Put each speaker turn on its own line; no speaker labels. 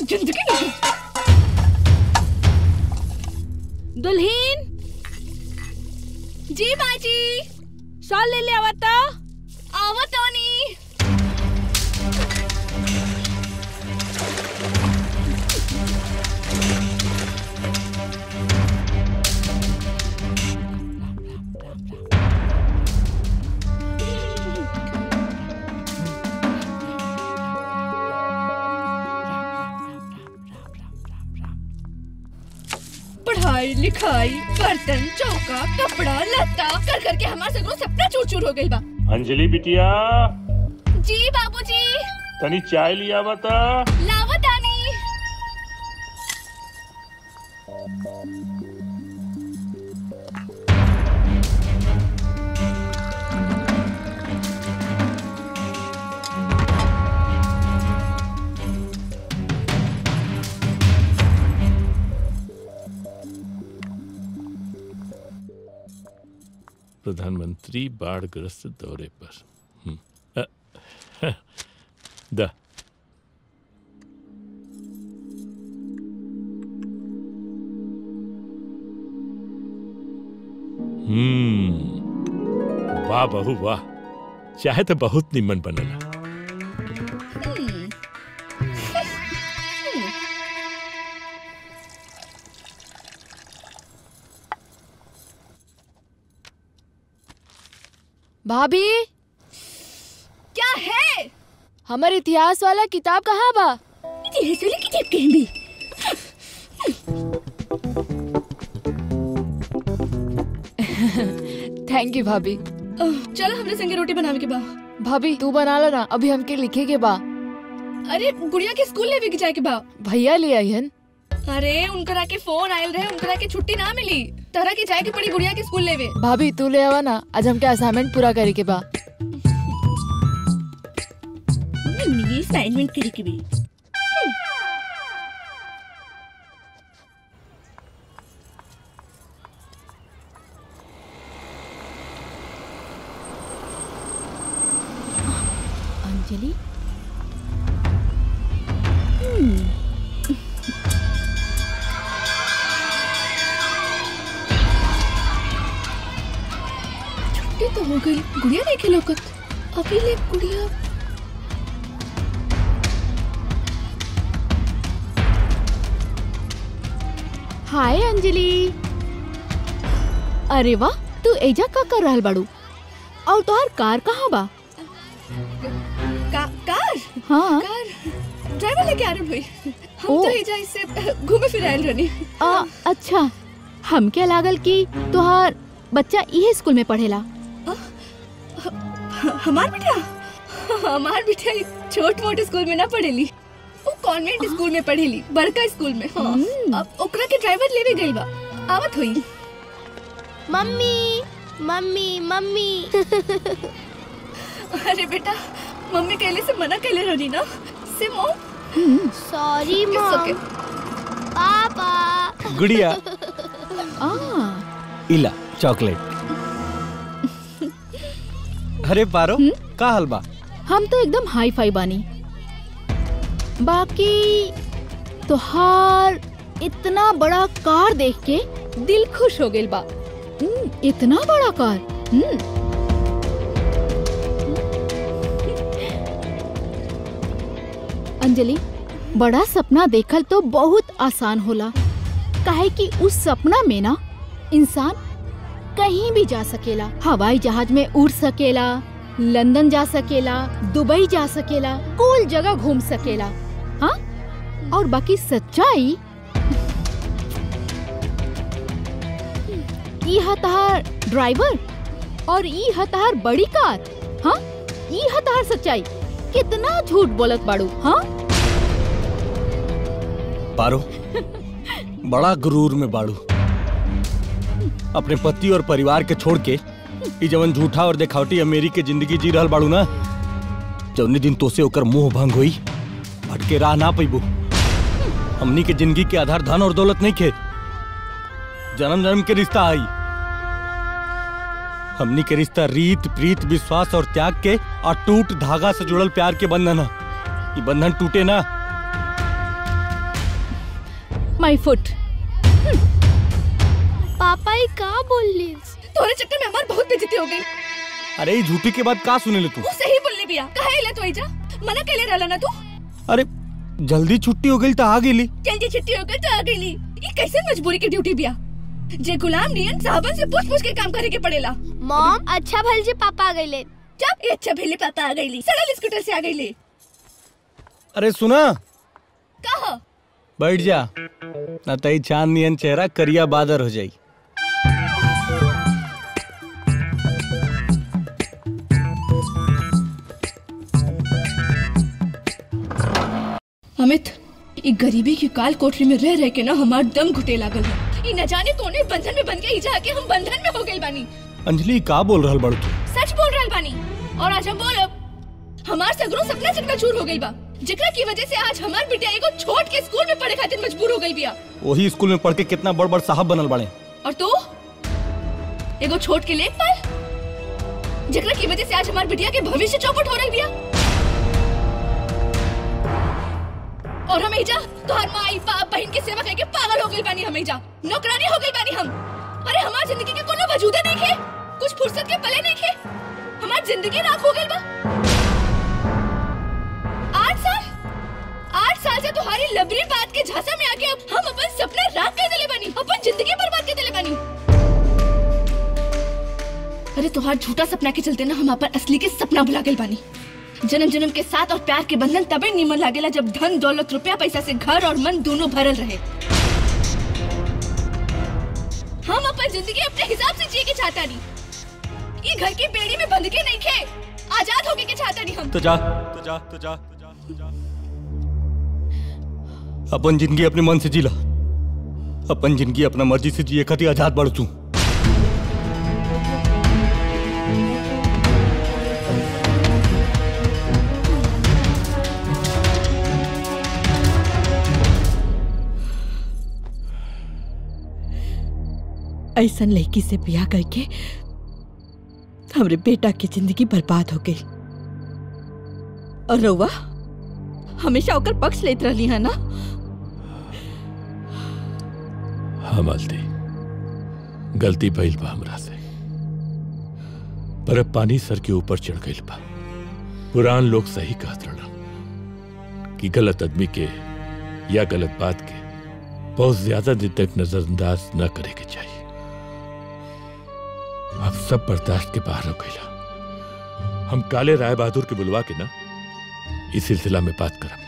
जिंदगी नहीं। दुल्हीन जी बाजी शॉल ले ले आवता आवतोनी। पढ़ाई लिखाई बर्तन चौका कपड़ा लत्ता कर करके हमारे सगरों सपना चूर चूर हो गई बा।
अंजलि बिटिया
जी बाबूजी।
तनी चाय लिया बता।
लावतानी।
प्रधानमंत्री बाढ़ग्रस्त दौरे पर। द वाह बहू वाह, चाहे तो बहुत निमन बनला।
भाभी
क्या है?
हमारे इतिहास वाला किताब कहाँ बा?
इतिहास वाली किताब कहीं भी।
थैंक यू भाभी।
चलो हमने संगे रोटी बनावे के बा।
भाभी तू बना लो ना, अभी हमके लिखे के बा।
अरे गुड़िया के स्कूल लेवे के जाए के बा।
भैया ले आई हन।
अरे उनकरा के फोन आयल रहे, उनकरा के छुट्टी ना मिली, तरह की जाए के पड़ी गुड़िया के स्कूल लेवे।
भाभी तू ले आवा ना, आज हमके असाइनमेंट पूरा करे के बा।
असाइनमेंट करे के भी। अंजलि छुट्टी तो हो गई, गुड़िया नहीं खिलौकत। अभी ले गुड़िया।
हाय अंजलि। अरे वाह, तू एजा का कर रहल बाड़ू? और तोहार कार कहाँ बा?
कार?
हाँ
कार ड्राइवर लेके आ रहे हुई। हम तो एजा इससे घूमे फिरे आयल रहनी।
अच्छा, हमके लागल कि तोहार बच्चा इहे स्कूल में पढ़ेला।
हमार बिटिया छोट मोट स्कूल में ना पढ़ेली, वो कॉन्वेंट स्कूल में पढ़ेली, बड़का स्कूल में। हाँ। अब ओकरा के ड्राइवर लेवे गइल बा, आवत हुई।
Mummy mummy mummy.
अरे बेटा, मम्मी कहले से मना कहले रहनी ना। से मॉम
सॉरी मॉम। पापा
गुड़िया इला चॉकलेट। अरे पारो का हाल बा?
हम तो एकदम हाई फाई बानी। बाकी तोहार इतना बड़ा कार देख के दिल खुश हो गइल बा। इतना बड़ा कार। अंजलि, बड़ा सपना देखल तो बहुत आसान होला, काहे कि उस सपना में ना इंसान कहीं भी जा सकेला। हवाई जहाज में उड़ सकेला, लंदन जा सकेला, दुबई जा सकेला, कोई जगह घूम सकेला। हाँ, और बाकी सच्चाई ई हतार ड्राइवर और ई हतार बड़ी कार। हाँ, ई हतार सच्चाई। कितना झूठ बोलत बाड़ू। हाँ
पारो, बड़ा गुरूर में बाड़ू। अपने पति और परिवार के छोड़ के ई जवन झूठा और दिखावटी अमेरी के जिंदगी जी रहल बाड़ू ना, जौने दिन तोसे ओकर मोह भंग हुई, भटके राह ना पैबू। हमनी के जिंदगी के आधार धन और दौलत नहीं खे, जन्म जन्म के रिश्ता आई। हमनी के रिश्ता रीत प्रीत विश्वास और त्याग के अटूट धागा से जुड़ल प्यार के बंधन है। ये बंधन टूटे ना
माय फुट।
पापा ये का बोलली?
तोरे चक्कर में हमार बहुत बेइज्जती हो गई।
अरे ई झूठी के बाद का सुने ले तू?
वो सही बोलली बिया। काहे ले तू आइजा? मना कैले रहला ना तू?
अरे जल्दी छुट्टी हो गई तो आ गेली।
जल्दी छुट्टी हो गई तो आ गईली। ये कैसे मजबूरी की ड्यूटी बिया? जे गुलाम नियन साहबन से पूछ-पूछ के काम करे के पड़ेला।
मॉम अच्छा भल जी पापा आ गईले।
जब ये अच्छा भेले पापा आ गईली। सड़ल स्कूटर से आ गईली।
अरे सुना,
कहा?
बैठ जा ना तई चांद नियन चेहरा करिया बादर हो जाई।
अमित, ये गरीबी की काल कोठरी में रह रह के ना हमार दम घुटे लागल है। ये न जाने कौने बंधन में बन के इजा के हम बंधन में हो गइल बानी।
अंजलि का बोल रहल बड़ तू?
सच बोल रहल बानी। और आज हम बोलब हमार सगरो सपना चकनाचूर हो गई बा, जेकरा की वजह से आज हमार बिटिया एगो छोट के स्कूल में पढ़े खातिर मजबूर हो गई बिया।
वही स्कूल में पढ़ के कितना बड़ बड़ साहब बनल बाड़े।
और तू एगो छोट के लेखपाल, जेकरा की वजह से आज हमार बिटिया के भविष्य चौपट हो रही बिया। और हम एजा तोहर माई बाप बहन के सेवा करके पागल हो गइल बानी। हम एजा नौकरानी हो गइल बानी हम। अरे हमार जिंदगी के कोनो वजूदे नहीं खे, कुछ फुर्सत के पले नहीं खे। हमार जिंदगी राख हो गइल बा। 8 साल से तुम्हारी लबरी बात के झांसा में आके अब हम अपन सपना राख के दिले बानी, अपन जिंदगी बर्बाद के दिले बानी। अरे तुम्हार झूठा सपना के चलते ना हम अपन असली के सपना भुला गइल बानी। जन्म जन्म के साथ और प्यार के बंधन तबे नीमन लागेला जब धन दौलत रुपया पैसा से घर और मन दोनों भरल रहे। हम अपन जिंदगी अपने हिसाब से जिए के चाहता नहीं। ये घर की बेड़ी में बंध के नहीं खे, आजाद होके के चाहता नहीं हम।
तो जा अपन जिंदगी अपने मन से जीला। अपन जिंदगी अपना मर्जी से जिए खातिर आजाद बढ़ तू।
ऐसन लड़की से ब्याह करके हमरे बेटा की जिंदगी बर्बाद हो गई। और रउआ हमेशा ओकर पक्ष लेत रहली है ना?
हाँ मालती, गलती भइल बा हमरा से, पर अब पानी सर के ऊपर चढ़ गइल बा। पुरान लोग सही कहत रहना कि गलत आदमी के या गलत बात के बहुत ज्यादा दिन तक नजरअंदाज न करे के चाहिए। अब सब बर्दाश्त के बाहर हो गया। हम काले राय बहादुर के बुलवा के ना इस सिलसिला में बात करब।